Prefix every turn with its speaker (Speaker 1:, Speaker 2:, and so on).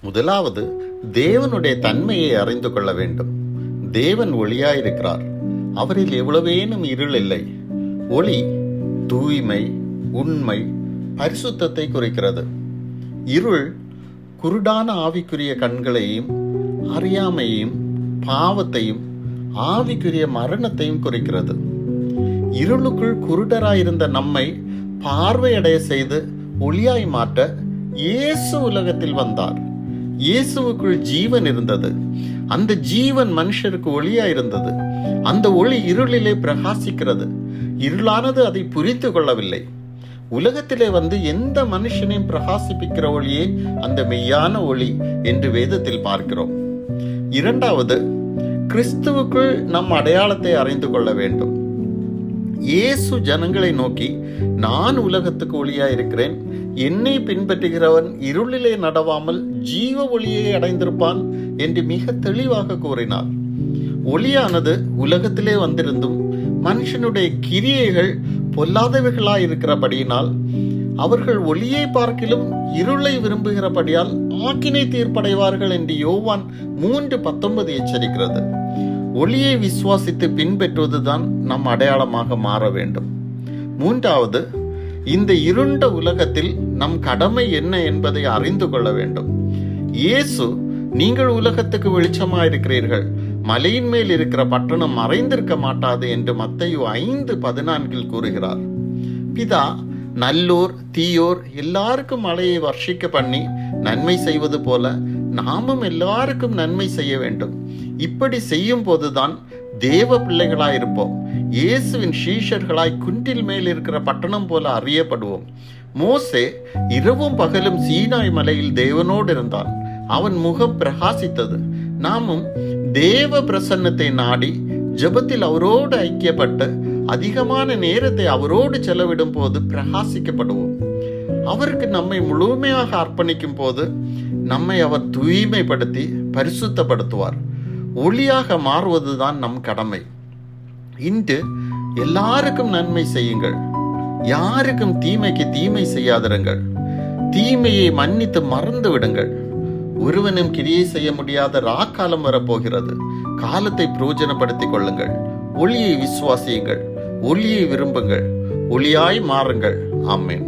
Speaker 1: முதலாவது, தேவனுடைய தன்மையை அறிந்து கொள்ள வேண்டும். தேவன் ஒளியாயிருக்கிறார். அவரில் எவ்வளவேனும் இருள் இல்லை. ஒளி தூய்மை, உண்மை, பரிசுத்தத்தை குறிக்கிறது. இருள் குருடான ஆவிக்குரிய கண்களையும் அறியாமையையும் பாவத்தையும் ஆவிக்குரிய மரணத்தையும் குறிக்கிறது. இருளுக்குள் குருடராயிருந்த நம்மை பார்வையடைய செய்து ஒளியாய் மாற்ற இயேசு உலகத்தில் வந்தார். இயேசுவுக்குள் ஜீவன் இருந்தது. அந்த ஜீவன் மனுஷருக்கு ஒளியாயிருந்தது. அந்த ஒளி இருளிலே பிரகாசிக்கிறது. இருளானது அதை புரிந்து கொள்ளவில்லை. உலகத்திலே வந்து எந்த மனுஷனையும் பிரகாசிப்பிக்கிற ஒளியே அந்த மெய்யான ஒளி என்று வேதத்தில் பார்க்கிறோம். இரண்டாவது, கிறிஸ்துவுக்குள் நம் அடையாளத்தை அறிந்து கொள்ள வேண்டும். இயேசு ஜனங்களை நோக்கி, நான் உலகத்துக்கு ஒளியாயிருக்கிறேன், என்னை பின்பற்றுகிறவன் இருளிலே நடவாமல் ஜீவ ஒளியை அடைந்திருப்பான் என்று மிக தெளிவாக கூறினார். ஒளியானது உலகத்திலே வந்திருந்தும் மனுஷனுடைய கிரியைகள் பொல்லாதவைகளாயிருக்கிறபடியினால் அவர்கள் ஒளியை பார்க்கிலும் இருளை விரும்புகிறபடியால் ஆக்கினை தீர்ப்படைவார்கள் என்று யோவான் 3:19 எச்சரிக்கிறது. ஒளியை விசுவாசித்து பின்பற்றுவதுதான் நம் அடையாளமாக மாற வேண்டும். மூன்றாவது, இந்த இருண்ட உலகத்தில் நம் கடமை என்ன என்பதை அறிந்து கொள்ள வேண்டும். இயேசு, நீங்கள் உலகத்துக்கு வெளிச்சமாயிருக்கிறீர்கள், மலையின் மேல் இருக்கிற பட்டணம் மறைந்திருக்க மாட்டாது என்று மத்தேயு 5:14 கூறுகிறார். பிதா நல்லோர் தீயோர் எல்லாருக்கும் மழையை வர்ஷிக்க பண்ணி நன்மை செய்வது போல நாமும் எல்லாருக்கும் நன்மை செய்ய வேண்டும். இப்படி செய்யும் போதுதான் தேவ பிள்ளைகளாயிருப்போம். இயேசுவின் சீஷர்களாய் குன்றில் மேல் இருக்கிற பட்டணம் போல அறியப்படுவோம். மோசே இரவும் பகலும் சீனாய் மலையில் தேவனோடு இருந்தான். அவன் முகம் பிரகாசித்தது. நாமும் தேவ பிரசன்னத்தை நாடி ஜெபத்தில் அவரோடு ஐக்கியப்பட்டு அதிகமான நேரத்தை அவரோடு செலவிடும் போது பிரகாசிக்கப்படுவோம். அவருக்கு நம்மை முழுமையாக அர்ப்பணிக்கும் போது நம்மை அவர் தூய்மைப்படுத்தி பரிசுத்தப்படுத்துவார். ஒளியாக மாறுவதுதான் நம் கடமை. இன்று எல்லாருக்கும் நன்மை செய்யுங்கள், யாருக்கும் தீமைக்கு தீமை செய்யாதிருங்கள், தீமையை மன்னித்து மறந்து விடுங்கள். ஒருவனும் கிரியை செய்ய முடியாத ராக்காலம் வரப்போகிறது. காலத்தை பிரயோஜனப்படுத்திக் கொள்ளுங்கள். ஒளியை விசுவாசியுங்கள், ஒளியை விரும்புங்கள், ஒளியாய் மாறுங்கள். ஆமென்.